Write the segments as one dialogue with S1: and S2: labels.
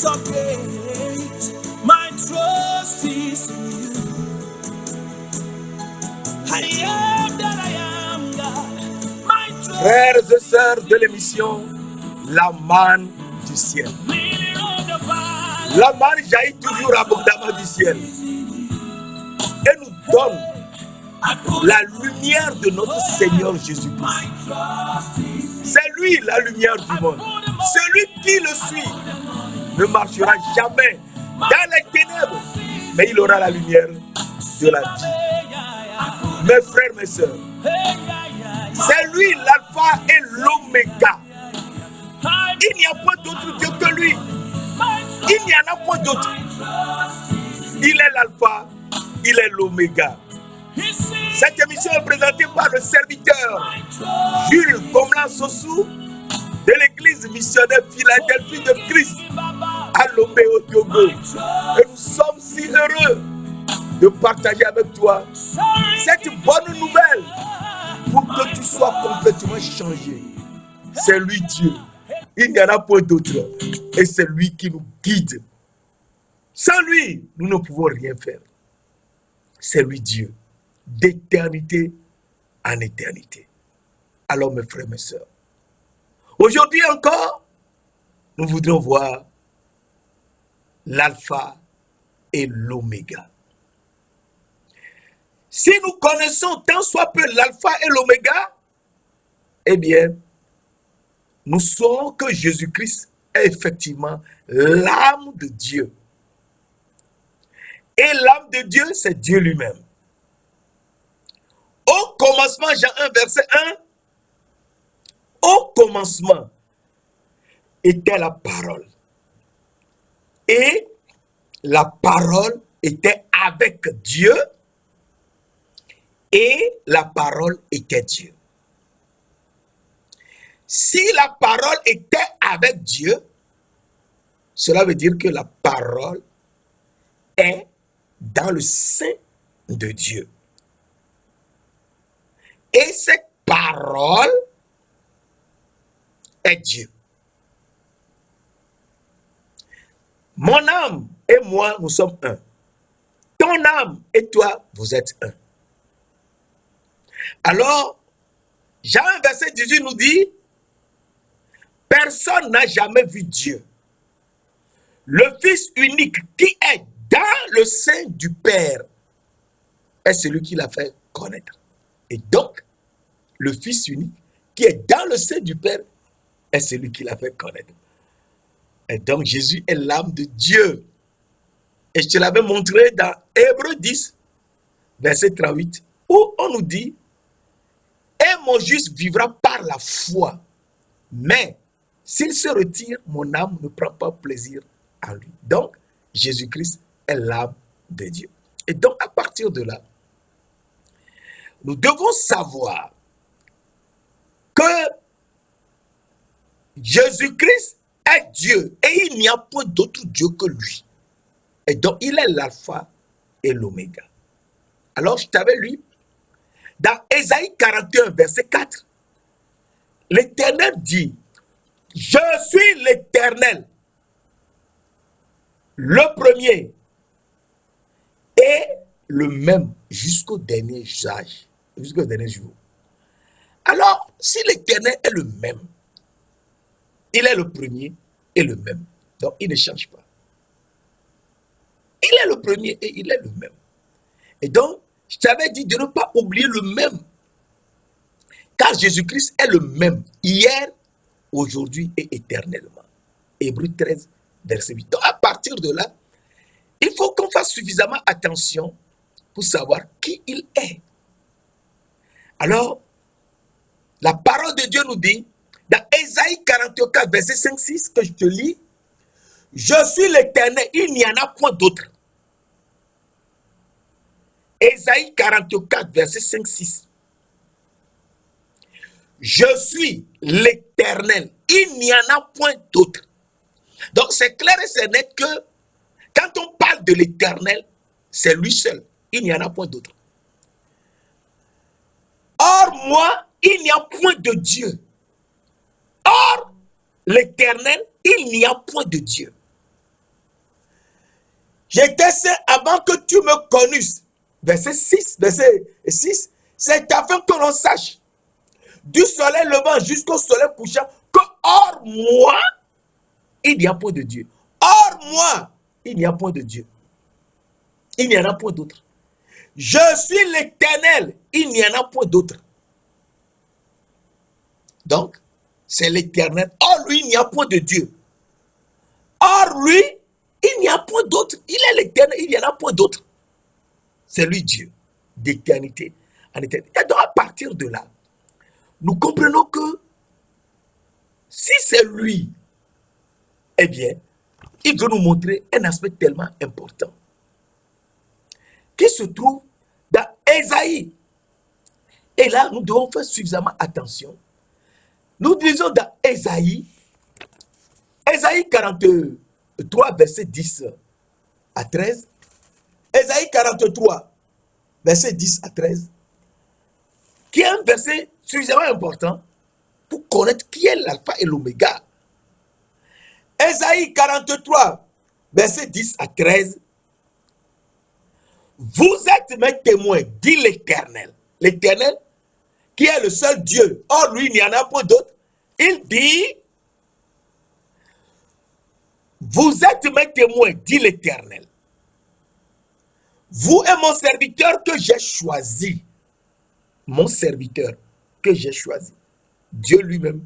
S1: of days, my trust is in you. I am that I am, God. My trust.
S2: Frères et sœurs de l'émission, la manne du ciel. La manne jaillit toujours abondamment du ciel et nous donne la lumière de notre Seigneur Jésus-Christ. C'est lui la lumière du monde. Celui qui le suit ne marchera jamais dans les ténèbres, mais il aura la lumière de la vie. Mes frères, mes sœurs, c'est lui l'alpha et l'oméga. Il n'y a pas d'autre Dieu que lui. Il n'y en a pas d'autre. Il est l'alpha, il est l'oméga. Cette émission est présentée par le serviteur Jules Komlan Sossou de l'église missionnaire Philadelphie de Christ à Lomé au Togo. Et nous sommes si heureux de partager avec toi cette bonne nouvelle pour que tu sois complètement changé. C'est lui Dieu. Il n'y en a pas d'autre. Et c'est lui qui nous guide. Sans lui, nous ne pouvons rien faire. C'est lui Dieu, d'éternité en éternité. Alors mes frères, mes sœurs, aujourd'hui encore, nous voudrions voir l'alpha et l'oméga. Si nous connaissons tant soit peu l'alpha et l'oméga, eh bien, nous saurons que Jésus-Christ est effectivement l'âme de Dieu. Et l'âme de Dieu, c'est Dieu lui-même. Au commencement, Jean 1, verset 1, au commencement était la parole. Et la parole était avec Dieu. Et la parole était Dieu. Si la parole était avec Dieu, cela veut dire que la parole est dans le sein de Dieu. Et cette parole est Dieu. Mon âme et moi, nous sommes un. Ton âme et toi, vous êtes un. Alors, Jean 1, verset 18 nous dit, personne n'a jamais vu Dieu. Le Fils unique qui est dans le sein du Père est celui qui l'a fait connaître. Et donc, le Fils unique qui est dans le sein du Père est celui qui l'a fait connaître. Et donc, Jésus est l'âme de Dieu. Et je te l'avais montré dans Hébreux 10, verset 38, où on nous dit, et mon juste vivra par la foi. Mais s'il se retire, mon âme ne prend pas plaisir en lui. Donc, Jésus-Christ est l'âme de Dieu. Et donc, à partir de là, nous devons savoir que Jésus-Christ est Dieu et il n'y a pas d'autre Dieu que lui. Et donc, il est l'alpha et l'oméga. Alors, je t'avais lu dans Ésaïe 41, verset 4, l'Éternel dit, je suis l'Éternel, le premier et le même jusqu'au dernier âge, jusqu'au dernier jour. Alors, si l'Éternel est le même, il est le premier et le même. Donc, il ne change pas. Il est le premier et il est le même. Et donc, je t'avais dit de ne pas oublier le même. Car Jésus-Christ est le même hier, aujourd'hui et éternellement. Hébreux 13, verset 8. Donc, à partir de là, il faut qu'on fasse suffisamment attention pour savoir qui il est. Alors, la parole de Dieu nous dit, dans Ésaïe 44, verset 5-6, que je te lis, je suis l'Éternel, il n'y en a point d'autre. Ésaïe 44, verset 5-6. Je suis l'Éternel, il n'y en a point d'autre. Donc c'est clair et c'est net que quand on parle de l'Éternel, c'est lui seul, il n'y en a point d'autre. Or moi, il n'y a point de Dieu. Or l'Éternel, il n'y a point de Dieu. J'étais saint avant que tu me connusses. Verset 6. C'est afin que l'on sache, du soleil levant jusqu'au soleil couchant, que hors moi, il n'y a point de Dieu. Hors moi, il n'y a point de Dieu. Il n'y en a point d'autre. Je suis l'Éternel, il n'y en a point d'autre. Donc, c'est l'Éternel. Hors lui, il n'y a point de Dieu. Hors lui, il n'y a point d'autre. Il est l'Éternel, il n'y en a point d'autre. C'est lui Dieu, d'éternité en éternité. Et donc, à partir de là, nous comprenons que si c'est lui, eh bien, il veut nous montrer un aspect tellement important qui se trouve dans Ésaïe. Et là, nous devons faire suffisamment attention. Nous lisons dans Ésaïe 43, verset 10 à 13. Ésaïe 43, verset 10 à 13, qui est un verset suffisamment important pour connaître qui est l'alpha et l'oméga. Ésaïe 43, verset 10 à 13. Vous êtes mes témoins, dit l'Éternel. L'Éternel, qui est le seul Dieu. Or, lui, il n'y en a pas d'autre. Il dit, vous êtes mes témoins, dit l'Éternel. Vous et mon serviteur que j'ai choisi. Mon serviteur que j'ai choisi. Dieu lui-même,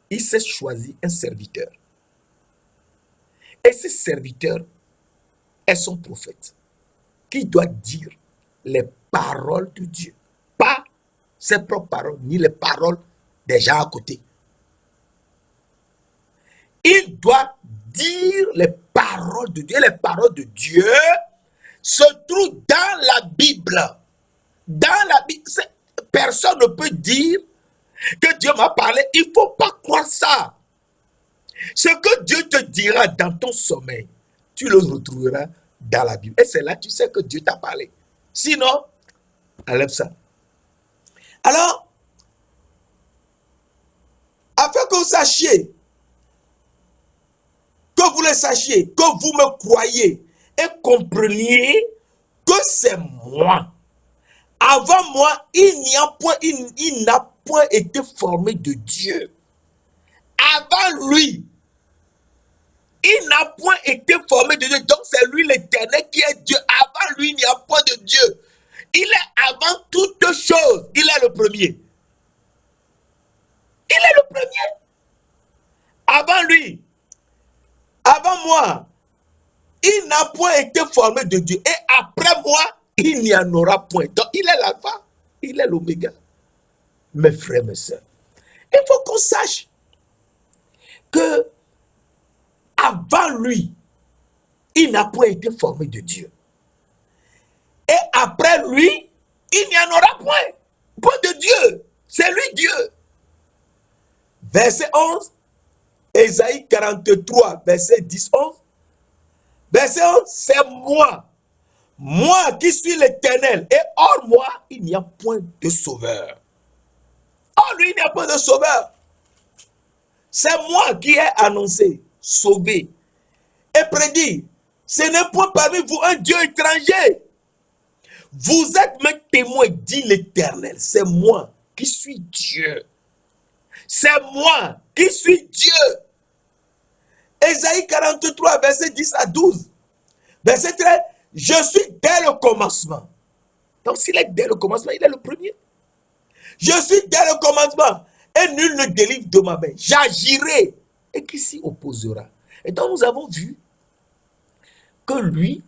S2: il s'est choisi un serviteur. Et ce serviteur est son prophète, qui doit dire les paroles de Dieu. Pas ses propres paroles, ni les paroles des gens à côté. Il doit dire les paroles de Dieu. Les paroles de Dieu se trouvent dans la Bible. Dans la Bible, personne ne peut dire que Dieu m'a parlé. Il ne faut pas croire ça. Ce que Dieu te dira dans ton sommeil, tu le retrouveras dans la Bible. Et c'est là que tu sais que Dieu t'a parlé. Sinon, enlève ça. Alors, afin que vous sachiez, que vous le sachiez, que vous me croyez et compreniez que c'est moi. Avant moi, il n'a point été formé de Dieu. Avant lui, il n'a point été formé de Dieu. Donc c'est lui l'Éternel qui est Dieu. Avant lui, il n'y a pas de Dieu. Il est avant toutes choses. Il est le premier. Il est le premier. Avant lui, avant moi, il n'a point été formé de Dieu. Et après moi, il n'y en aura point. Donc il est l'alpha, il est l'oméga. Mes frères, mes sœurs, il faut qu'on sache que avant lui, il n'a point été formé de Dieu. Et après lui, il n'y en aura point. Point de Dieu. C'est lui Dieu. Verset 11. Ésaïe 43, verset 10-11. Verset 11, c'est moi. Moi qui suis l'Éternel. Et hors moi, il n'y a point de sauveur. Hors lui, il n'y a pas de sauveur. C'est moi qui ai annoncé, sauvé et prédit. Ce n'est point parmi vous un Dieu étranger. Vous êtes mes témoins, dit l'Éternel. C'est moi qui suis Dieu. C'est moi qui suis Dieu. Ésaïe 43, verset 10 à 12. Verset 13, je suis dès le commencement. Donc s'il est dès le commencement, il est le premier. Je suis dès le commencement et nul ne délivre de ma main. J'agirai. Et qui s'y opposera? Et donc nous avons vu que lui,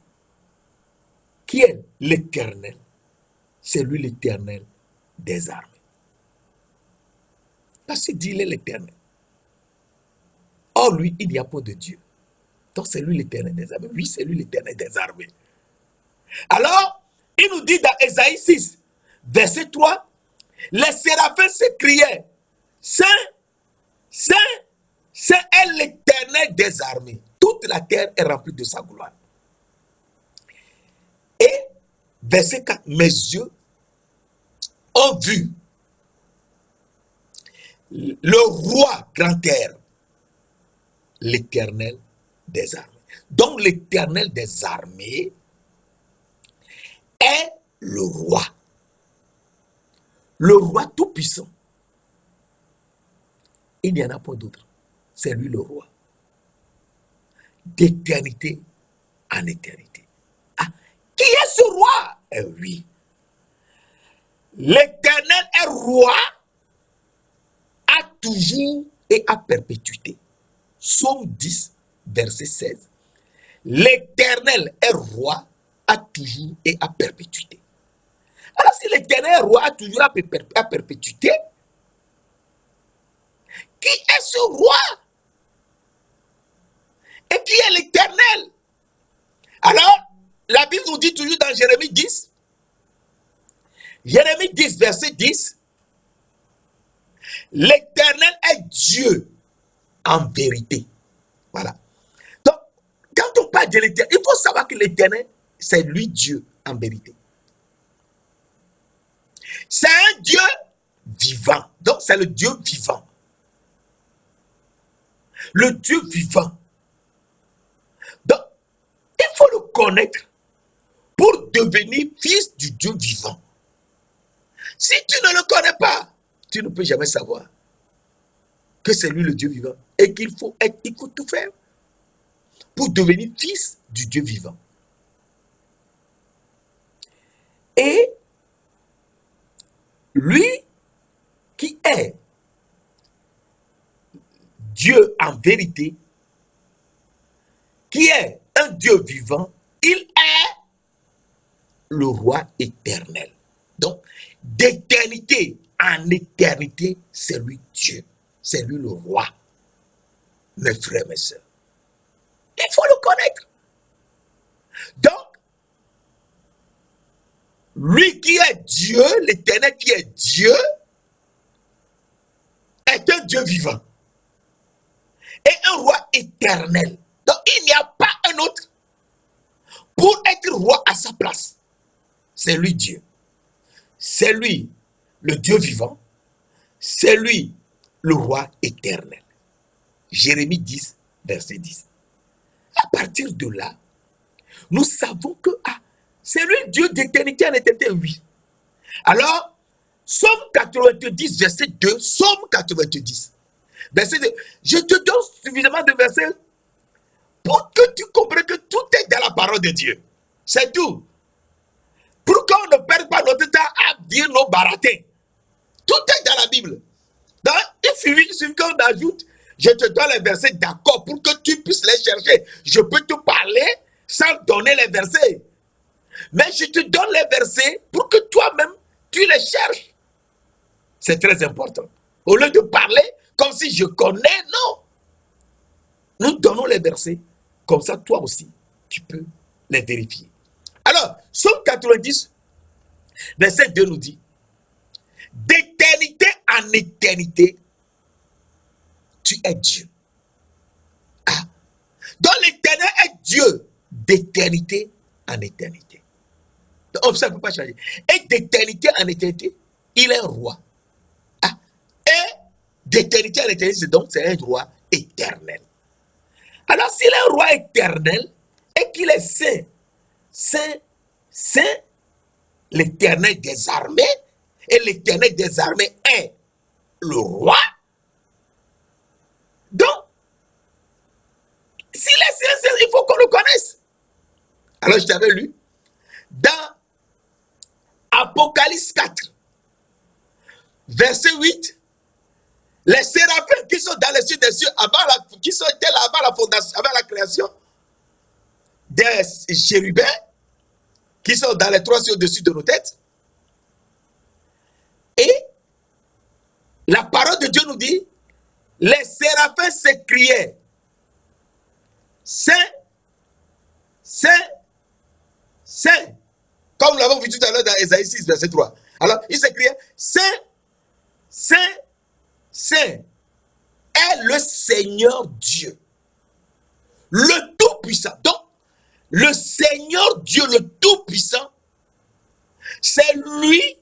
S2: qui est l'Éternel, c'est lui l'Éternel des armées. Parce qu'il dit il est l'Éternel. Or lui, il n'y a pas de Dieu. Donc c'est lui l'Éternel des armées. Oui, c'est lui l'Éternel des armées. Alors, il nous dit dans Ésaïe 6, verset 3, les séraphins s'écriaient, Saint, Saint, Saint est l'Éternel des armées. Toute la terre est remplie de sa gloire. Et, verset 4, mes yeux ont vu le roi grand air, l'Éternel des armées. Donc l'Éternel des armées est le roi. Le roi tout-puissant. Il n'y en a pas d'autre. C'est lui le roi. D'éternité en éternité. Ah, qui est ce roi? Eh oui. L'Éternel est roi à toujours et à perpétuité. Psaume 10, verset 16. L'Éternel est roi à toujours et à perpétuité. Alors si l'Éternel est roi à toujours à perpétuité, qui est ce roi? Et qui est l'Éternel? Alors, la Bible nous dit toujours dans Jérémie 10, verset 10, l'Éternel est Dieu en vérité. Voilà. Donc, quand on parle de l'Éternel, il faut savoir que l'Éternel, c'est lui Dieu en vérité. C'est un Dieu vivant. Donc, c'est le Dieu vivant. Le Dieu vivant. Donc, il faut le connaître pour devenir fils du Dieu vivant. Si tu ne le connais pas, tu ne peux jamais savoir que c'est lui le Dieu vivant et qu'il faut tout faire pour devenir fils du Dieu vivant. Et lui qui est Dieu en vérité, qui est un Dieu vivant, il est le roi éternel. Donc, d'éternité en éternité, c'est lui Dieu, c'est lui le roi. Mes frères, mes sœurs, il faut le connaître. Donc, lui qui est Dieu, l'Éternel qui est Dieu, est un Dieu vivant et un roi éternel. Donc, il n'y a pas un autre pour être roi à sa place. C'est lui Dieu. C'est lui le Dieu vivant. C'est lui le roi éternel. Jérémie 10, verset 10. À partir de là, nous savons que c'est lui Dieu d'éternité en éternité, oui. Alors, Psaume 90, verset 2, Psaume 90, verset 2. Je te donne suffisamment de versets pour que tu comprennes que tout est dans la parole de Dieu. C'est tout. Pour qu'on ne perde pas notre temps à dire nos baratés. Tout est dans la Bible. Donc, il suffit qu'on ajoute, je te donne les versets d'accord pour que tu puisses les chercher. Je peux te parler sans donner les versets. Mais je te donne les versets pour que toi-même, tu les cherches. C'est très important. Au lieu de parler comme si je connais, non. Nous donnons les versets. Comme ça, toi aussi, tu peux les vérifier. Alors, Psaume 90, verset 2 nous dit, d'éternité en éternité, tu es Dieu. Donc l'Éternel est Dieu d'éternité en éternité. Donc ça ne peut pas changer. Et d'éternité en éternité, il est un roi. Et d'éternité en éternité, donc c'est un roi éternel. Alors s'il est un roi éternel et qu'il est saint, saint, l'Éternel des armées, et l'Éternel des armées est le roi. Donc, s'il est saint, il faut qu'on le connaisse. Alors je t'avais lu dans Apocalypse 4, verset 8, les séraphins qui sont dans les cieux des cieux, qui sont là avant la fondation, avant la création, des chérubins, qui sont dans les trois cieux au-dessus de nos têtes. Et la parole de Dieu nous dit, les séraphins s'écriaient, Saint, Saint, Saint, comme nous l'avons vu tout à l'heure dans Ésaïe 6, verset 3. Alors, ils s'écriaient, Saint, Saint, Saint est le Seigneur Dieu, le Tout-Puissant. Donc, le Seigneur Dieu, le Tout-Puissant, c'est lui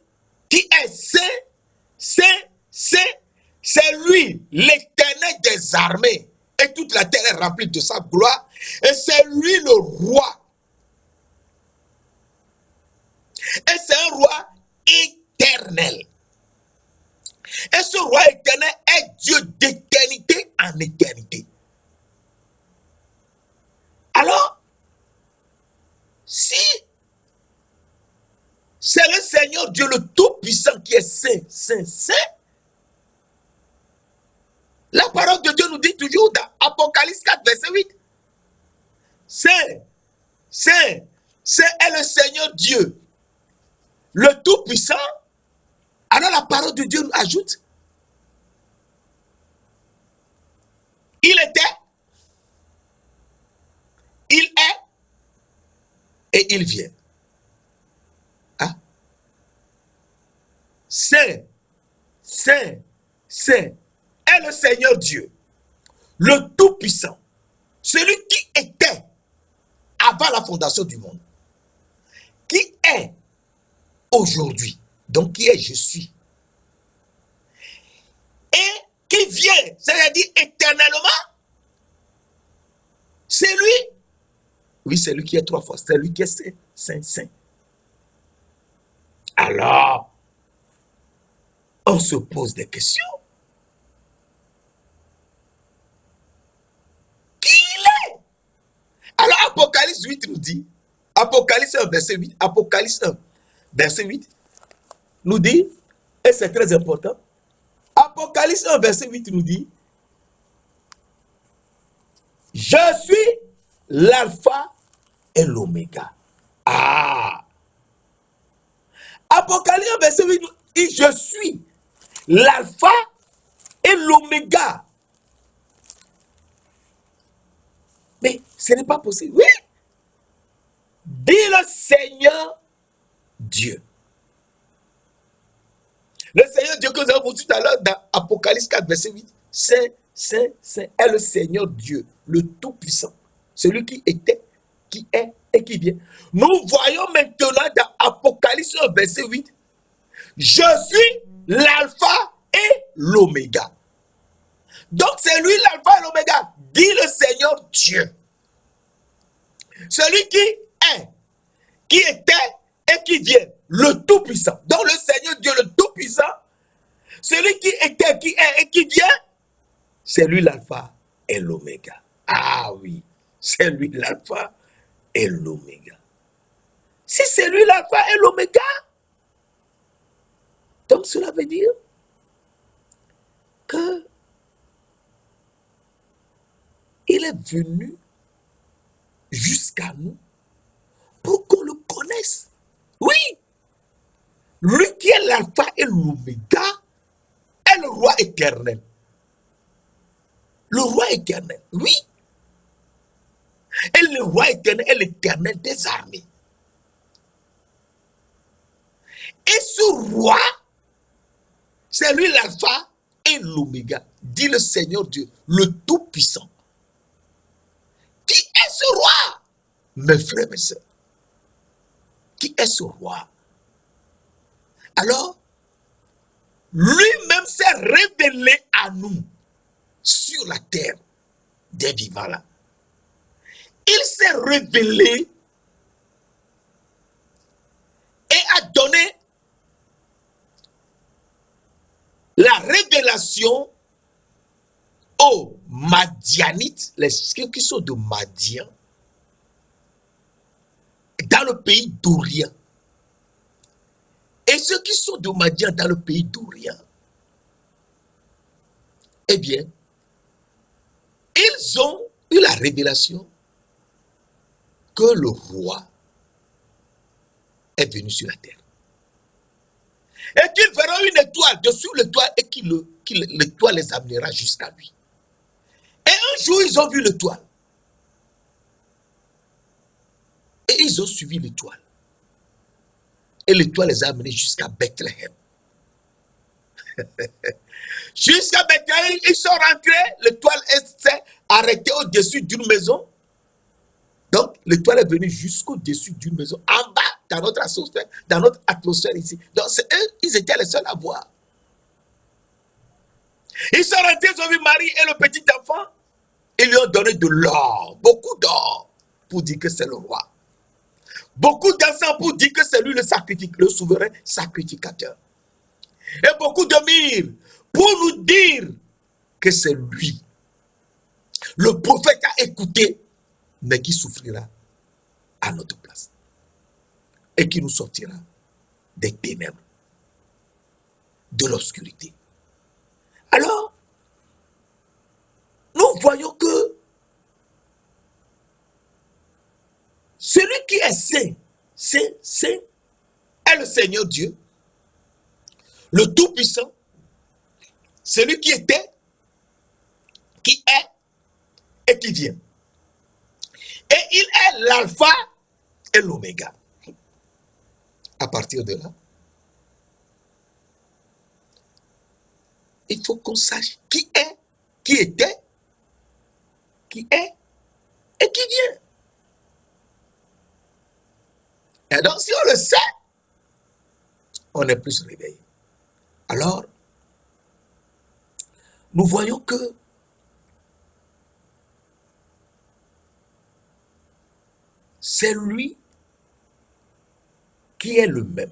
S2: qui est saint, saint, saint. C'est lui, l'Éternel des armées. Et toute la terre est remplie de sa gloire. Et c'est lui le roi. Et c'est un roi éternel. Et ce roi éternel est Dieu d'éternité en éternité. Alors, si c'est le Seigneur Dieu le Tout-Puissant qui est saint, saint, saint, la parole de Dieu nous dit toujours dans Apocalypse 4, verset 8, saint, saint, saint est le Seigneur Dieu, le Tout-Puissant. Alors la parole de Dieu nous ajoute, il était, il est et il vient. Hein? Saint, saint, saint est le Seigneur Dieu, le Tout-Puissant, celui qui était avant la fondation du monde, qui est aujourd'hui, donc qui est je suis, et qui vient, c'est-à-dire éternellement, c'est lui. Oui, c'est lui qui est trois fois, c'est lui qui est saint, saint, saint. Alors, on se pose des questions. Qui il est? Alors, Apocalypse 8 nous dit, Apocalypse 1, verset 8, Apocalypse 1, verset 8, nous dit, et c'est très important, Apocalypse 1, verset 8 nous dit, je suis l'alpha et l'oméga. Ah! Apocalypse 1, verset 8 nous dit, je suis l'alpha et l'oméga. Mais ce n'est pas possible. Oui! Dit le Seigneur Dieu. Le Seigneur Dieu que nous avons vu tout à l'heure dans Apocalypse 4, verset 8. Saint, saint, saint est le Seigneur Dieu, le Tout-Puissant. Celui qui était, qui est et qui vient. Nous voyons maintenant dans Apocalypse 1, verset 8. Je suis l'alpha et l'oméga. Donc c'est lui l'alpha et l'oméga. Dit le Seigneur Dieu. Celui qui est, qui était et qui vient. Le Tout-Puissant. Donc le Seigneur Dieu, le Tout-Puissant, celui qui était, qui est et qui vient, c'est lui l'alpha et l'oméga. Ah oui, c'est lui l'alpha et l'oméga. Si c'est lui l'alpha et l'oméga, donc cela veut dire que il est venu jusqu'à nous pour qu'on le connaisse. Oui, lui qui est l'alpha et l'oméga est le roi éternel. Le roi éternel, oui. Et le roi éternel est l'éternel des armées. Et ce roi, c'est lui l'alpha et l'oméga, dit le Seigneur Dieu, le Tout-Puissant. Qui est ce roi? Mes frères, mes sœurs. Qui est ce roi? Alors, lui-même s'est révélé à nous sur la terre des vivants là. Il s'est révélé et a donné la révélation aux Madianites, les qui sont de Madian, dans le pays d'Orient. Et ceux qui sont de Madian dans le pays d'Orient, eh bien, ils ont eu la révélation que le roi est venu sur la terre. Et qu'ils verront une étoile dessus l'étoile et l'étoile les amènera jusqu'à lui. Et un jour, ils ont vu l'étoile. Et ils ont suivi l'étoile. Et l'étoile les a amenés jusqu'à Bethléem. Jusqu'à Bethléem, ils sont rentrés, l'étoile s'est arrêtée au-dessus d'une maison. Donc, l'étoile est venue jusqu'au-dessus d'une maison, en bas, dans notre atmosphère ici. Donc, eux, ils étaient les seuls à voir. Ils sont rentrés, ils ont vu Marie et le petit enfant. Ils lui ont donné de l'or, beaucoup d'or, pour dire que c'est le roi. Beaucoup d'encens pour dire que c'est lui le souverain sacrificateur. Et beaucoup de myrrhe pour nous dire que c'est lui. Le prophète a écouté, mais qui souffrira à notre place. Et qui nous sortira des ténèbres, de l'obscurité. Alors, nous voyons que celui qui est saint, est le Seigneur Dieu, le Tout-Puissant, celui qui était, qui est et qui vient. Et il est l'alpha et l'oméga. À partir de là, il faut qu'on sache qui est, qui était, qui est et qui vient. Et donc, si on le sait, on est plus réveillé. Alors, nous voyons que c'est lui qui est le même.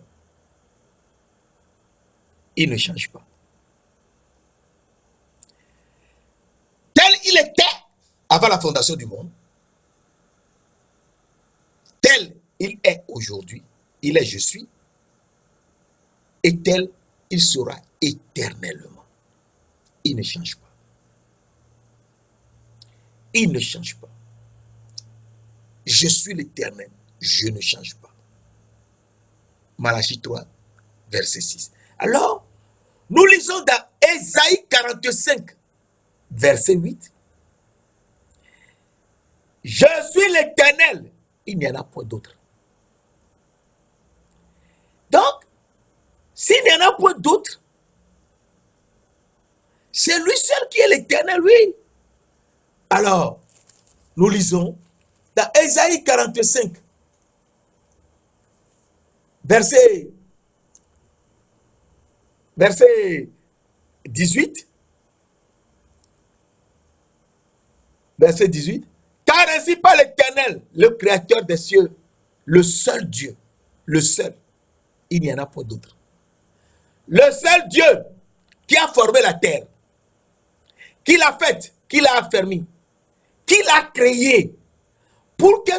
S2: Il ne change pas. Tel il était avant la fondation du monde, tel il est aujourd'hui, il est je suis, et tel il sera éternellement. Il ne change pas. Il ne change pas. Je suis l'Éternel, je ne change pas. Malachie 3, verset 6. Alors, nous lisons dans Ésaïe 45, verset 8. Je suis l'Éternel, il n'y en a point d'autre. Donc, s'il n'y en a point d'autre, c'est lui seul qui est l'Éternel, oui. Alors, nous lisons dans Ésaïe 45, verset 18. Verset 18. Car ainsi par l'Éternel, le Créateur des cieux, le seul Dieu, le seul, il n'y en a pas d'autre. Le seul Dieu qui a formé la terre, qui l'a faite, qui l'a affermie, qui l'a créée pour qu'elle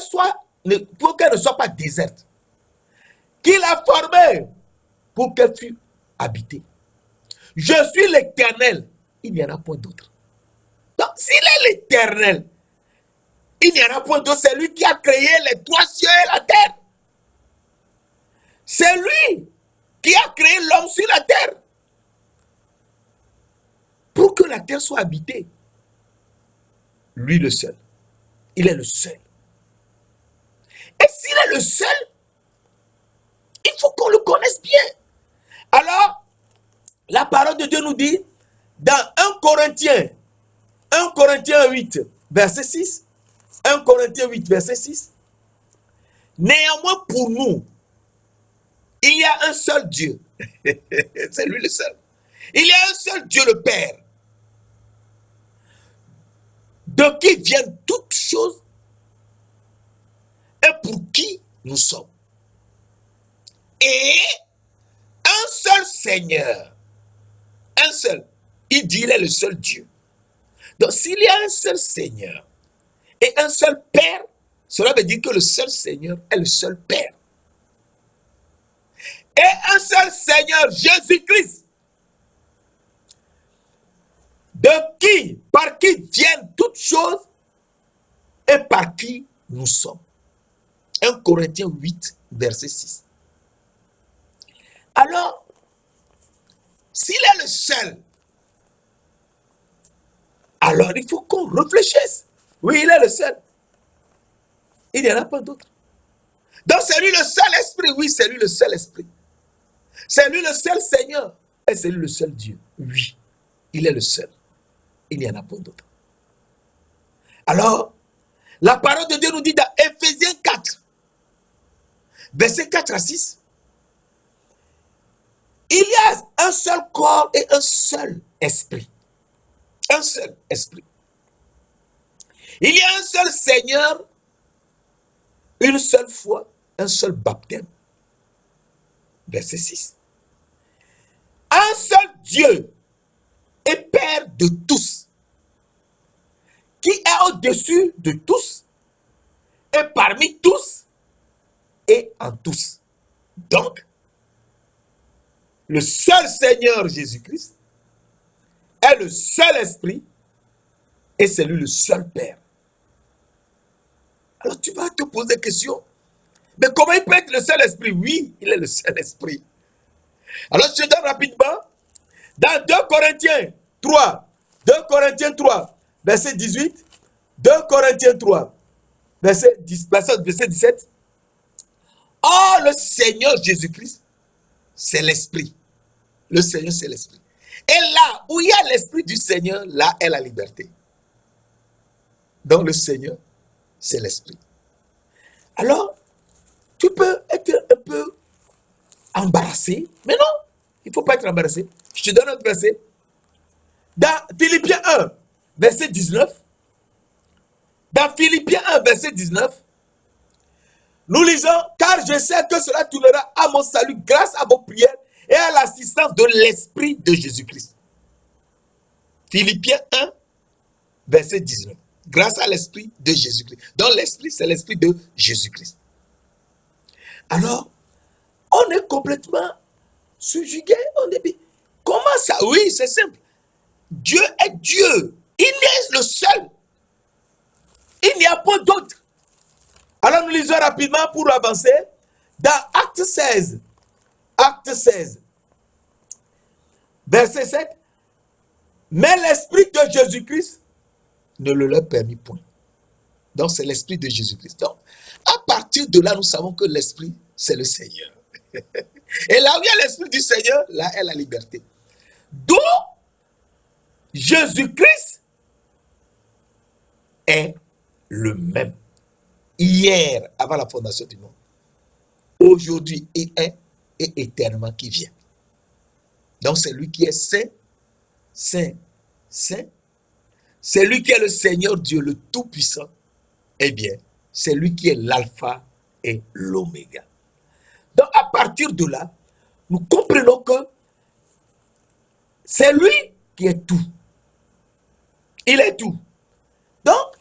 S2: ne soit pas déserte, qui l'a formée pour qu'elle fût habitée. Je suis l'Éternel, il n'y en a point d'autre. Donc, s'il est l'Éternel, il n'y en a point d'autre, c'est lui qui a créé les trois cieux et la terre. C'est lui qui a créé l'homme sur la terre pour que la terre soit habitée. Lui le seul. Il est le seul. Et s'il est le seul, il faut qu'on le connaisse bien. Alors, la parole de Dieu nous dit, dans 1 Corinthiens 8, verset 6, 1 Corinthiens 8, verset 6, néanmoins pour nous, il y a un seul Dieu. C'est lui le seul. Il y a un seul Dieu le Père, de qui viennent toutes choses et pour qui nous sommes. Et un seul Seigneur. Un seul. Il dit, il est le seul Dieu. Donc, s'il y a un seul Seigneur et un seul Père, cela veut dire que le seul Seigneur est le seul Père. Et un seul Seigneur, Jésus-Christ, par qui viennent toutes choses et par qui nous sommes. 1 Corinthiens 8, verset 6. Alors, s'il est le seul, alors il faut qu'on réfléchisse. Oui, il est le seul. Il n'y en a pas d'autre. Donc c'est lui le seul esprit. Oui, c'est lui le seul esprit. C'est lui le seul Seigneur. Et c'est lui le seul Dieu. Oui, il est le seul. Il n'y en a pas d'autre. Alors, la parole de Dieu nous dit dans Éphésiens 4, verset 4 à 6, il y a un seul corps et un seul esprit. Un seul esprit. Il y a un seul Seigneur, une seule foi, un seul baptême. Verset 6. Un seul Dieu et Père de tous, qui est au-dessus de tous, et parmi tous, et en tous. Donc, le seul Seigneur Jésus-Christ est le seul Esprit, et c'est lui le seul Père. Alors tu vas te poser des questions. Mais comment il peut être le seul Esprit? Oui, il est le seul Esprit. Alors je te donne rapidement. Dans 2 Corinthiens 3, 2 Corinthiens 3, verset 18, 2 Corinthiens 3, verset 17. Oh, le Seigneur Jésus-Christ, c'est l'Esprit. Le Seigneur, c'est l'Esprit. Et là où il y a l'Esprit du Seigneur, là est la liberté. Donc le Seigneur, c'est l'Esprit. Alors, tu peux être un peu embarrassé, mais non, il ne faut pas être embarrassé. Je te donne un verset. Dans Philippiens 1, verset 19, dans Philippiens 1, verset 19, nous lisons, car je sais que cela tournera à mon salut grâce à vos prières et à l'assistance de l'Esprit de Jésus-Christ. Philippiens 1, verset 19. Grâce à l'Esprit de Jésus-Christ. Donc l'Esprit, c'est l'Esprit de Jésus-Christ. Alors, on est complètement subjugué. On est bien. Comment ça? Oui, c'est simple. Dieu est Dieu. Il est le seul. Il n'y a pas d'autre. Alors nous lisons rapidement pour avancer. Dans Acte 16. Acte 16. Verset 7. Mais l'Esprit de Jésus-Christ ne le leur permit point. Donc c'est l'Esprit de Jésus-Christ. Donc, à partir de là, nous savons que l'Esprit, c'est le Seigneur. Et là où il y a l'Esprit du Seigneur, là est la liberté. D'où Jésus-Christ est le même. Hier, avant la fondation du monde. Aujourd'hui, il est et éternellement qui vient. Donc c'est lui qui est saint, saint, saint. C'est lui qui est le Seigneur Dieu, le Tout-Puissant. Eh bien, c'est lui qui est l'alpha et l'oméga. Donc, à partir de là, nous comprenons que c'est lui qui est tout. Il est tout. Donc,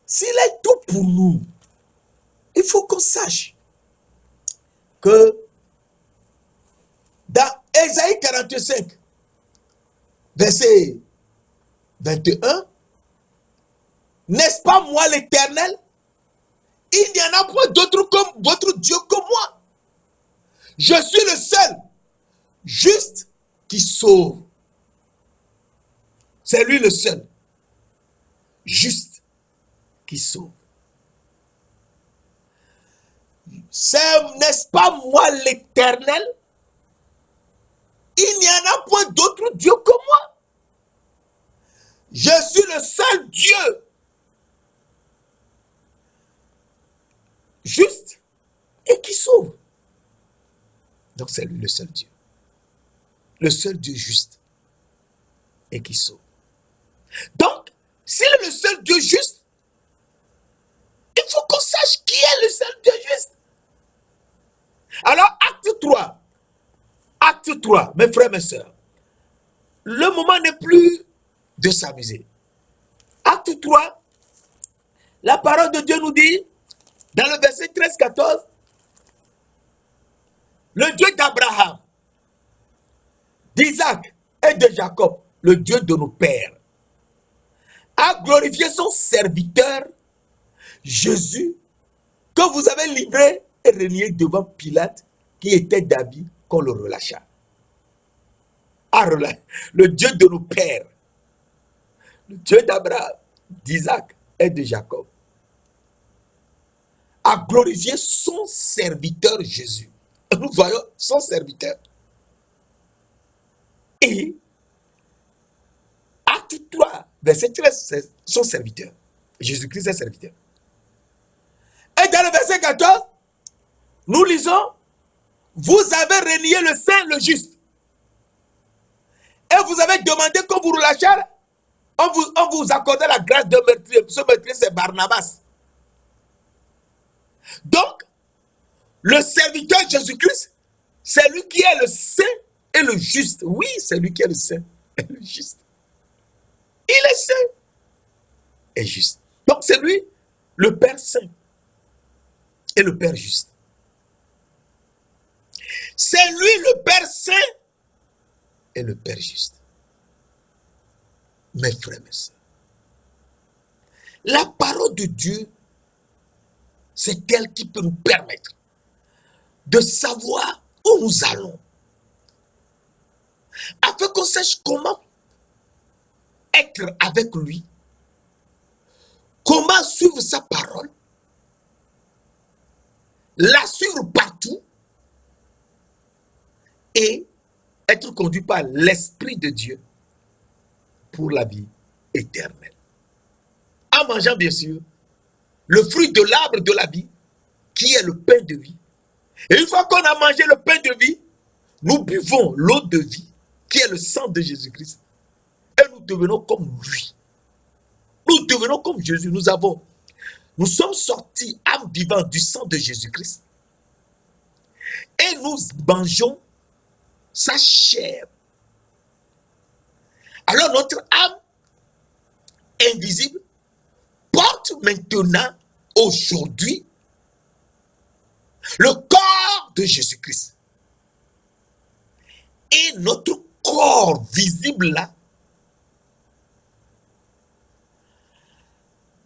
S2: s'il est tout pour nous, il faut qu'on sache que dans Ésaïe 45, verset 21, n'est-ce pas moi l'Éternel? Il n'y en a point d'autre comme votre Dieu que moi. Je suis le seul juste qui sauve. C'est lui le seul juste qui sauve. N'est-ce pas moi l'Éternel? Il n'y en a point d'autre Dieu que moi. Je suis le seul Dieu juste et qui sauve. Donc c'est lui le seul Dieu. Le seul Dieu juste et qui sauve. Donc, s'il est le seul Dieu juste, il faut qu'on sache qui est le seul Dieu juste. Alors, acte 3, mes frères, mes sœurs, le moment n'est plus de s'amuser. Acte 3, la parole de Dieu nous dit, dans le verset 13-14, le Dieu d'Abraham, d'Isaac et de Jacob, le Dieu de nos pères, a glorifié son serviteur, Jésus, que vous avez livré et renié devant Pilate, qui était d'habit qu'on le relâcha. Le Dieu de nos pères, le Dieu d'Abraham, d'Isaac et de Jacob, a glorifié son serviteur Jésus. Nous voyons son serviteur. Et acte 3, verset 13, c'est son serviteur. Jésus-Christ est serviteur. Et dans le verset 14, nous lisons, vous avez renié le saint, le juste. Et vous avez demandé qu'on vous relâche on vous accordait la grâce de meurtrier. Ce meurtrier, c'est Barnabas. Donc, le serviteur de Jésus-Christ, c'est lui qui est le saint et le juste. Oui, c'est lui qui est le saint et le juste. Il est saint et juste. Donc, c'est lui, le Père saint et le Père juste. C'est lui, le Père saint et le Père juste. Mes frères, mes sœurs, la parole de Dieu, c'est elle qui peut nous permettre de savoir où nous allons, afin qu'on sache comment être avec lui, comment suivre sa parole, la suivre partout et être conduit par l'Esprit de Dieu pour la vie éternelle. En mangeant, bien sûr, le fruit de l'arbre de la vie, qui est le pain de vie. Et une fois qu'on a mangé le pain de vie, nous buvons l'eau de vie, qui est le sang de Jésus-Christ. Et nous devenons comme lui. Nous devenons comme Jésus. Nous sommes sortis âme vivante du sang de Jésus-Christ. Et nous mangeons sa chair. Alors notre âme invisible porte maintenant, aujourd'hui, le corps de Jésus-Christ. Et notre corps visible là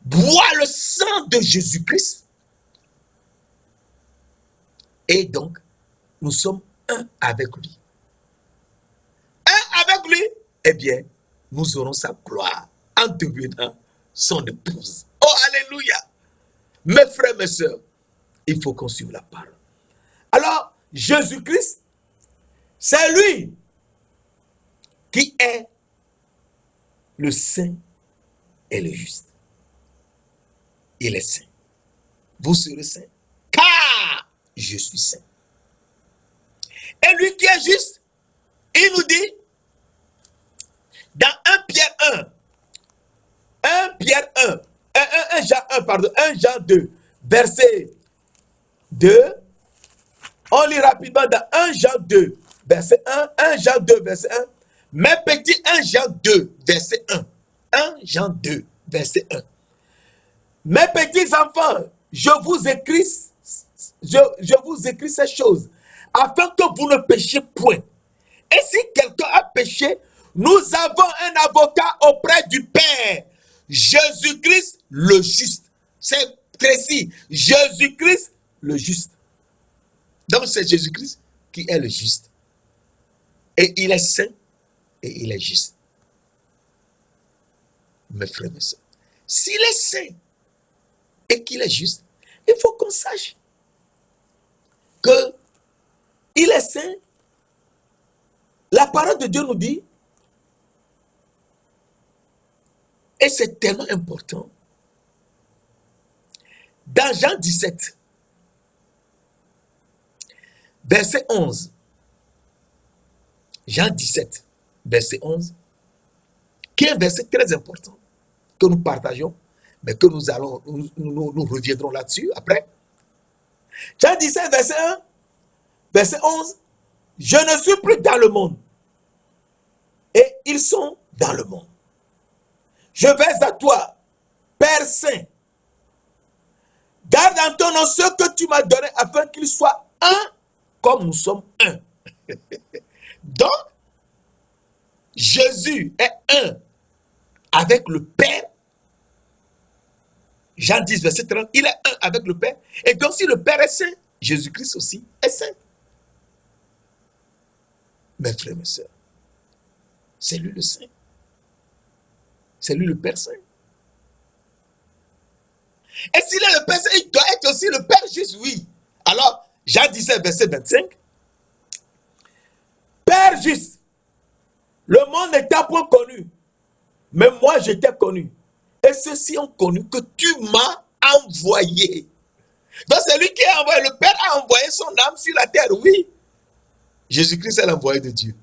S2: boit le sang de Jésus-Christ. Et donc, nous sommes un avec lui. Un avec lui, eh bien, nous aurons sa gloire en devenant son épouse. Oh, alléluia! Mes frères, mes sœurs, il faut qu'on suive la parole. Alors, Jésus-Christ, c'est lui qui est le saint et le juste. Il est saint. Vous serez saint, car je suis saint. Et lui qui est juste, il nous dit, dans 1 Pierre 1 Jean 2, verset 2, on lit rapidement dans 1 Jean 2, verset 1 Jean 2, verset 1, mes petits 1 Jean 2, verset 1 Jean 2, verset 1. Mes petits enfants, je vous écris ces choses, afin que vous ne péchiez point. Et si quelqu'un a péché, nous avons un avocat auprès du Père, Jésus-Christ le juste. C'est précis, Jésus-Christ le juste. Donc c'est Jésus-Christ qui est le juste. Et il est saint et il est juste. Mes frères, mes sœurs, s'il est saint et qu'il est juste, il faut qu'on sache que il est saint. La parole de Dieu nous dit, et c'est tellement important, dans Jean 17, verset 11, Jean 17, verset 11, qui est un verset très important, que nous partageons, mais que nous reviendrons là-dessus après. Jean 17, verset 1, verset 11, je ne suis plus dans le monde, et ils sont dans le monde. Je vais à toi, Père Saint. Garde en ton nom ce que tu m'as donné, afin qu'ils soient un, comme nous sommes un. Donc, Jésus est un avec le Père. Jean 10, verset 30, il est un avec le Père. Et donc, si le Père est saint, Jésus-Christ aussi est saint. Mes frères, mes sœurs, c'est lui le saint. C'est lui le Père saint. Et s'il est le Père saint, il doit être aussi le Père juste, oui. Alors, Jean 17, verset 25. Père juste, le monde n'est pas point connu, mais moi je t'ai connu. Et ceux-ci ont connu que tu m'as envoyé. Donc c'est lui qui a envoyé. Le Père a envoyé son âme sur la terre, oui. Jésus-Christ est l'envoyé de Dieu.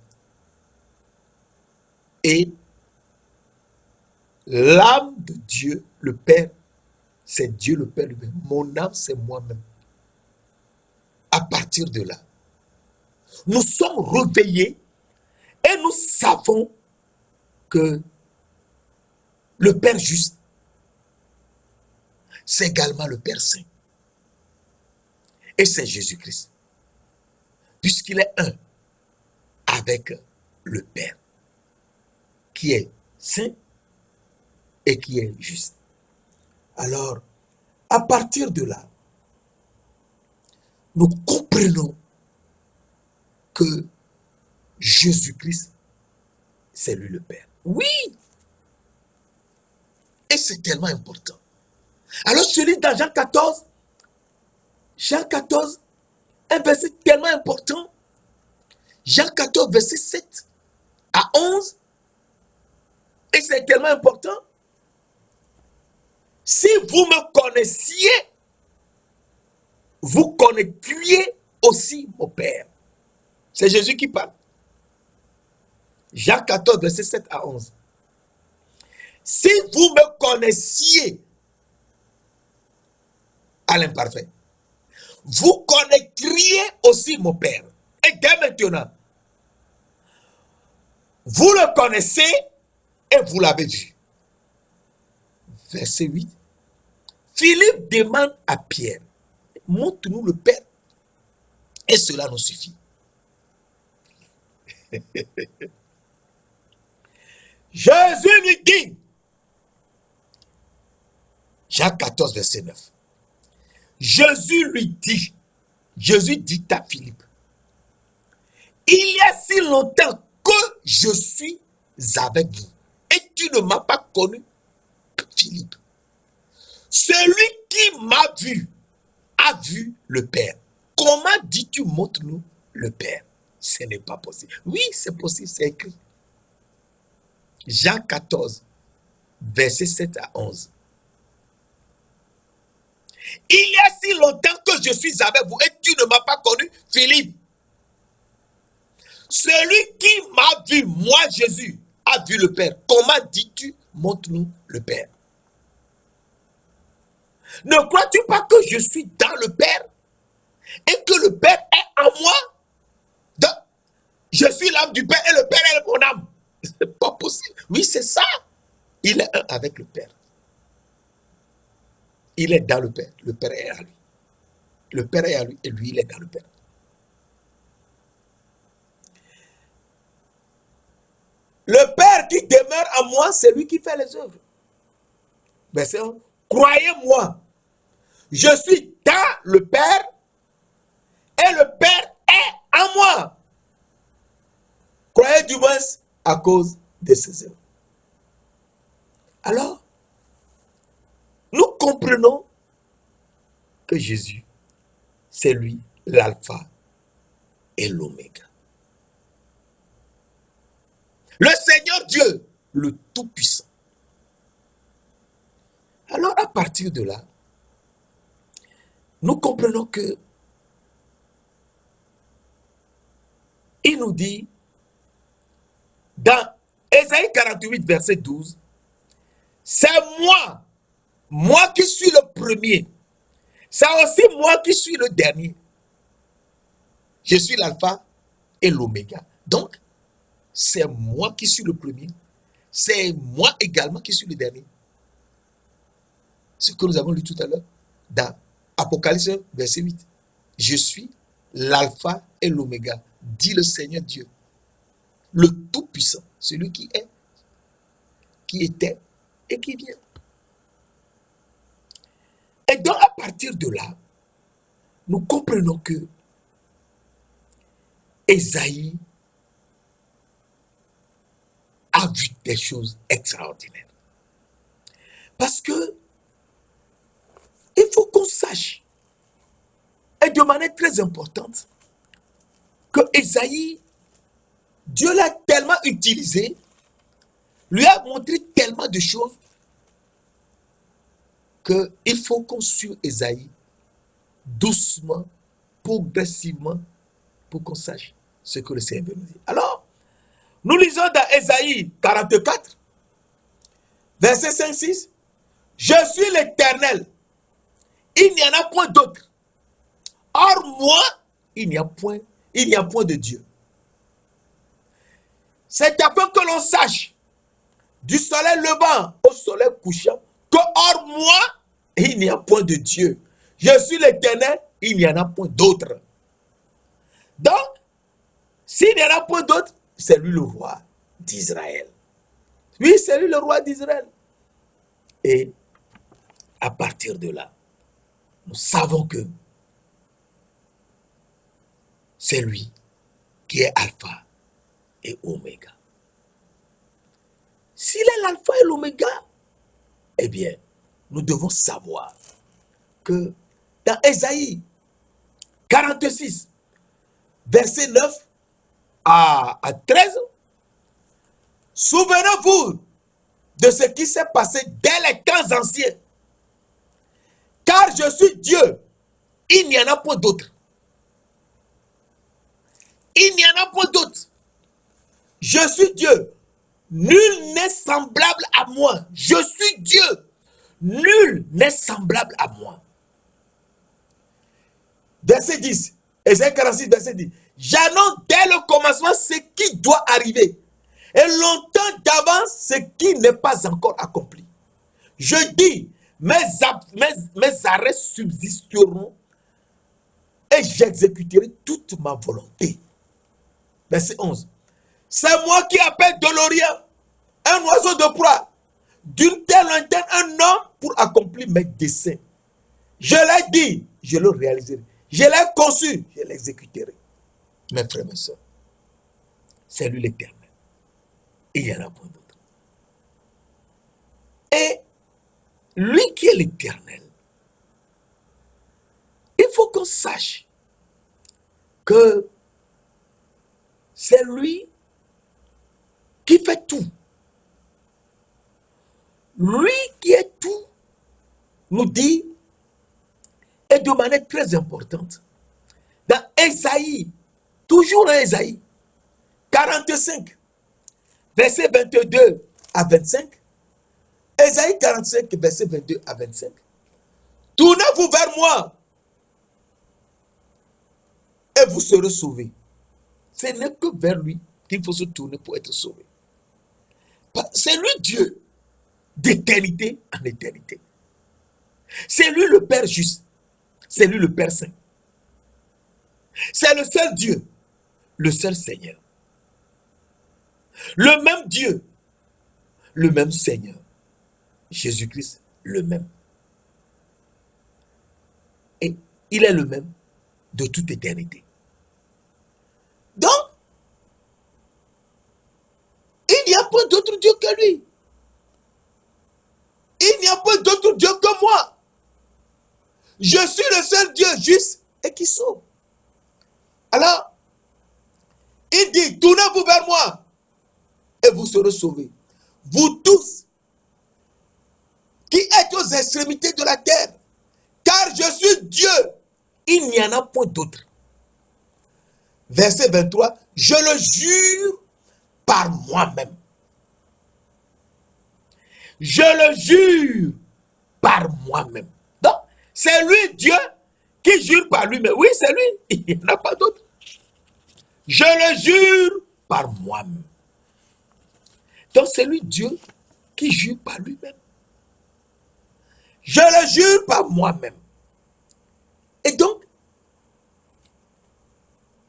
S2: Et L'âme de Dieu, le Père, c'est Dieu le Père lui-même. Mon âme, c'est moi-même. À partir de là, nous sommes réveillés et nous savons que le Père juste, c'est également le Père Saint. Et c'est Jésus-Christ. Puisqu'il est un avec le Père, qui est saint et qui est juste. Alors, à partir de là, nous comprenons que Jésus-Christ, c'est lui le Père. Oui! Et c'est tellement important. Alors, je lis dans Jean 14, un verset tellement important. Jean 14, verset 7 à 11. Et c'est tellement important. Si vous me connaissiez, vous connaîtriez aussi mon Père. C'est Jésus qui parle. Jean 14, verset 7 à 11. Si vous me connaissiez, à l'imparfait, vous connaîtriez aussi mon Père. Et dès maintenant, vous le connaissez et vous l'avez vu. Verset 8. Philippe demande à Pierre, montre-nous le Père et cela nous suffit. Jésus lui dit, Jean 14, verset 9. Jésus dit à Philippe, il y a si longtemps que je suis avec vous et tu ne m'as pas connu, Philippe. Celui qui m'a vu a vu le Père. Comment dis-tu, montre-nous le Père? Ce n'est pas possible. Oui, c'est possible, c'est écrit. Jean 14, verset 7 à 11. Il y a si longtemps que je suis avec vous et tu ne m'as pas connu, Philippe. Celui qui m'a vu, moi Jésus, a vu le Père. Comment dis-tu, montre-nous le Père? Ne crois-tu pas que je suis dans le Père et que le Père est en moi? Donc, je suis l'âme du Père et le Père est mon âme. C'est pas possible. Oui, c'est ça. Il est un avec le Père. Il est dans le Père. Le Père est à lui. Le Père est à lui et lui, il est dans le Père. Le Père qui demeure en moi, c'est lui qui fait les œuvres. Verset 1. Croyez-moi, je suis dans le Père et le Père est en moi. Croyez du moins à cause de ces œuvres. Alors, nous comprenons que Jésus, c'est lui l'alpha et l'oméga. Le Seigneur Dieu, le Tout-Puissant. Alors, à partir de là, nous comprenons que il nous dit dans Ésaïe 48, verset 12, c'est moi qui suis le premier. C'est aussi moi qui suis le dernier. Je suis l'alpha et l'oméga. Donc, c'est moi qui suis le premier. C'est moi également qui suis le dernier. Ce que nous avons lu tout à l'heure dans Apocalypse, verset 8. Je suis l'alpha et l'oméga, dit le Seigneur Dieu, le Tout-Puissant, celui qui est, qui était et qui vient. Et donc, à partir de là, nous comprenons que Ésaïe a vu des choses extraordinaires. Parce que il faut qu'on sache, et de manière très importante, que Ésaïe, Dieu l'a tellement utilisé, lui a montré tellement de choses, qu'il faut qu'on suive Ésaïe doucement, progressivement, pour qu'on sache ce que le Seigneur veut nous dire. Alors, nous lisons dans Ésaïe 44, Verset 5-6. Je suis l'Éternel. Il n'y en a point d'autre. Or moi, il n'y a point de Dieu. C'est afin que l'on sache, du soleil levant au soleil couchant, que hors moi, il n'y a point de Dieu. Je suis l'Éternel, il n'y en a point d'autre. Donc, s'il n'y en a point d'autre, c'est lui le roi d'Israël. Oui, c'est lui le roi d'Israël. Et à partir de là, nous savons que c'est lui qui est Alpha et Oméga. S'il est l'Alpha et l'Oméga, eh bien, nous devons savoir que dans Ésaïe 46, verset 9 à 13, souvenez-vous de ce qui s'est passé dès les temps anciens. Car je suis Dieu, il n'y en a point d'autre. Il n'y en a point d'autre. Je suis Dieu. Nul n'est semblable à moi. Je suis Dieu. Nul n'est semblable à moi. Verset 10. Ésaïe 46, verset 10. J'annonce dès le commencement ce qui doit arriver. Et longtemps d'avance ce qui n'est pas encore accompli. Je dis, mes arrêts subsisteront et j'exécuterai toute ma volonté. Verset 11. C'est moi qui appelle de l'Orient un oiseau de proie, d'une terre lointaine un homme pour accomplir mes desseins. Je l'ai dit, je le réaliserai. Je l'ai conçu, je l'exécuterai. Mes frères, mes soeurs, c'est lui l'Éternel. Et il y en a point d'autre. Et lui qui est l'Éternel, il faut qu'on sache que c'est lui qui fait tout. Lui qui est tout, nous dit, et de manière très importante, dans Ésaïe, toujours dans Ésaïe 45, verset 22 à 25, Ésaïe 45, verset 22 à 25, tournez-vous vers moi et vous serez sauvés. Ce n'est que vers lui qu'il faut se tourner pour être sauvé. C'est lui Dieu, d'éternité en éternité. C'est lui le Père juste. C'est lui le Père saint. C'est le seul Dieu, le seul Seigneur. Le même Dieu, le même Seigneur. Jésus-Christ, le même. Et il est le même de toute éternité. Donc, il n'y a pas d'autre Dieu que lui. Il n'y a pas d'autre Dieu que moi. Je suis le seul Dieu juste et qui sauve. Alors, il dit, tournez-vous vers moi et vous serez sauvés. Vous tous qui êtes aux extrémités de la terre, car je suis Dieu. Il n'y en a point d'autre. Verset 23, je le jure par moi-même. Je le jure par moi-même. Donc, c'est lui Dieu qui jure par lui-même. Oui, c'est lui. Il n'y en a pas d'autre. Je le jure par moi-même. Donc, c'est lui Dieu qui jure par lui-même. Je le jure par moi-même. Et donc,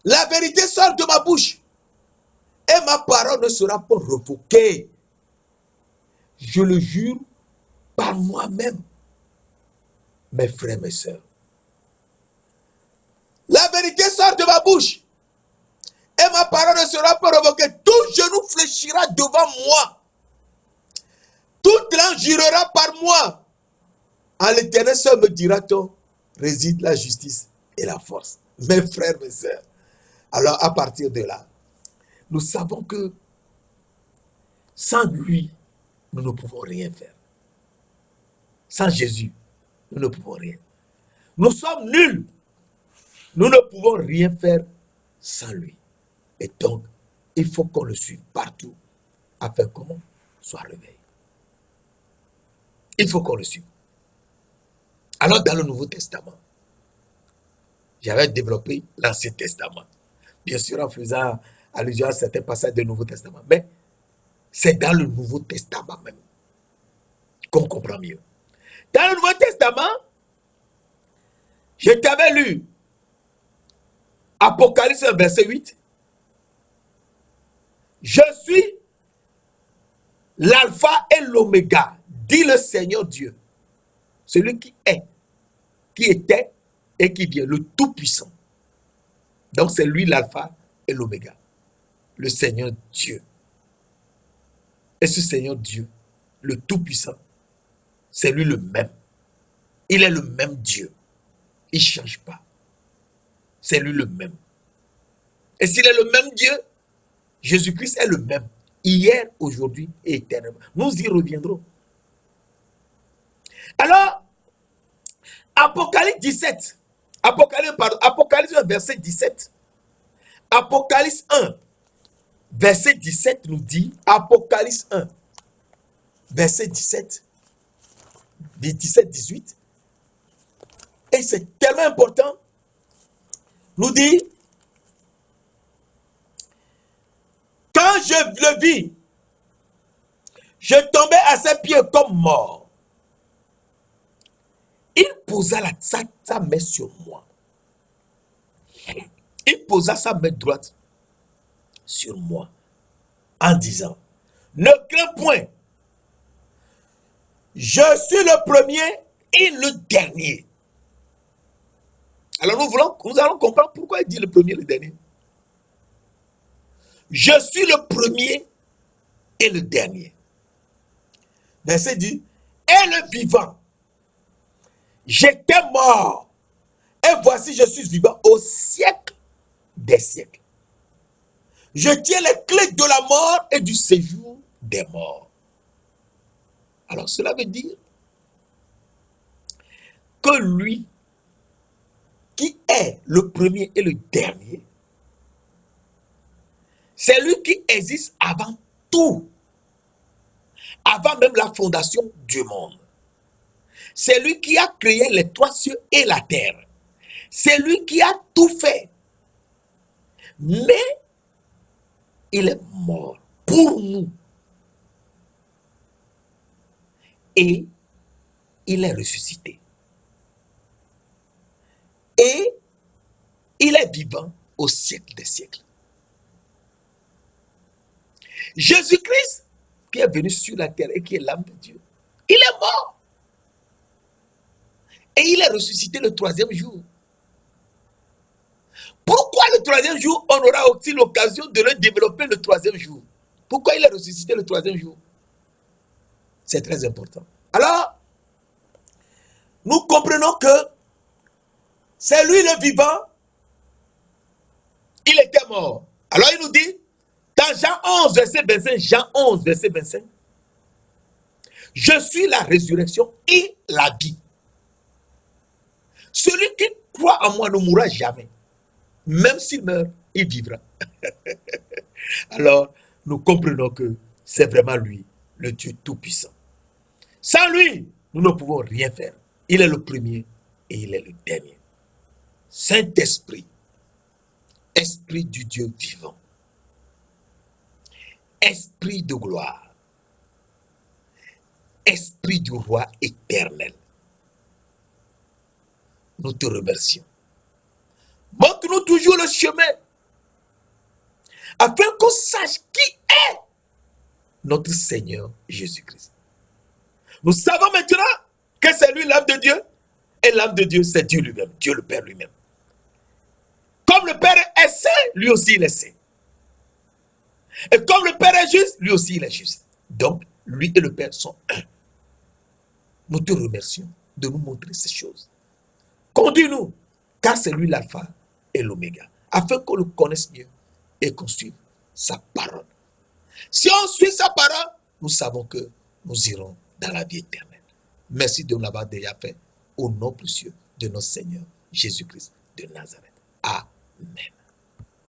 S2: la vérité sort de ma bouche. Et ma parole ne sera pas revoquée. Je le jure par moi-même. Mes frères, mes sœurs. La vérité sort de ma bouche. Et ma parole ne sera pas revoquée. Tout genou fléchira devant moi. Toute langue jurera par moi. En l'Éternel seul me dira-t-on, réside la justice et la force. Mes frères, mes sœurs. Alors à partir de là, nous savons que sans lui, nous ne pouvons rien faire. Sans Jésus, nous ne pouvons rien. Nous sommes nuls. Nous ne pouvons rien faire sans lui. Et donc, il faut qu'on le suive partout afin qu'on soit réveillé. Il faut qu'on le suive. Alors, dans le Nouveau Testament, j'avais développé l'Ancien Testament. Bien sûr, en faisant allusion à certains passages du Nouveau Testament. Mais c'est dans le Nouveau Testament même qu'on comprend mieux. Dans le Nouveau Testament, je t'avais lu Apocalypse verset 8. Je suis l'alpha et l'oméga, dit le Seigneur Dieu. Celui qui est, qui était et qui vient, le Tout-Puissant. Donc c'est lui l'alpha et l'oméga, le Seigneur Dieu. Et ce Seigneur Dieu, le Tout-Puissant, c'est lui le même. Il est le même Dieu. Il ne change pas. C'est lui le même. Et s'il est le même Dieu, Jésus-Christ est le même. Hier, aujourd'hui et éternellement. Nous y reviendrons. Alors, Apocalypse 17. Apocalypse 1, verset 17. Apocalypse 1, verset 17 nous dit, Apocalypse 1, verset 17, 17-18, et c'est tellement important, nous dit, quand je le vis, je tombais à ses pieds comme mort. Il posa sa main sur moi. Il posa sa main droite sur moi en disant, ne crains point, je suis le premier et le dernier. Alors nous allons comprendre pourquoi il dit le premier et le dernier. Je suis le premier et le dernier. Verset dit, et le vivant. J'étais mort, et voici je suis vivant au siècle des siècles. Je tiens les clés de la mort et du séjour des morts. Alors cela veut dire que lui, qui est le premier et le dernier, c'est lui qui existe avant tout, avant même la fondation du monde. C'est lui qui a créé les trois cieux et la terre. C'est lui qui a tout fait. Mais il est mort pour nous. Et il est ressuscité. Et il est vivant au siècle des siècles. Jésus-Christ, qui est venu sur la terre et qui est l'âme de Dieu, il est mort. Et il est ressuscité le troisième jour. Pourquoi le troisième jour, on aura aussi l'occasion de le développer le troisième jour? Pourquoi il est ressuscité le troisième jour? C'est très important. Alors, nous comprenons que c'est lui le vivant, il était mort. Alors il nous dit, dans Jean 11, verset 25, Jean 11, verset 25, je suis la résurrection et la vie. Celui qui croit en moi ne mourra jamais. Même s'il meurt, il vivra. Alors, nous comprenons que c'est vraiment lui, le Dieu Tout-Puissant. Sans lui, nous ne pouvons rien faire. Il est le premier et il est le dernier. Saint-Esprit, Esprit du Dieu vivant, Esprit de gloire, Esprit du roi éternel, nous te remercions. Montre-nous toujours le chemin, afin qu'on sache qui est notre Seigneur Jésus-Christ. Nous savons maintenant que c'est lui l'âme de Dieu, et l'âme de Dieu, c'est Dieu lui-même, Dieu le Père lui-même. Comme le Père est saint, lui aussi il est saint. Et comme le Père est juste, lui aussi il est juste. Donc, lui et le Père sont un. Nous te remercions de nous montrer ces choses. Conduis-nous, car c'est lui l'alpha et l'oméga, afin qu'on le connaisse mieux et qu'on suive sa parole. Si on suit sa parole, nous savons que nous irons dans la vie éternelle. Merci de nous l'avoir déjà fait, au nom précieux de notre Seigneur Jésus-Christ de Nazareth. Amen.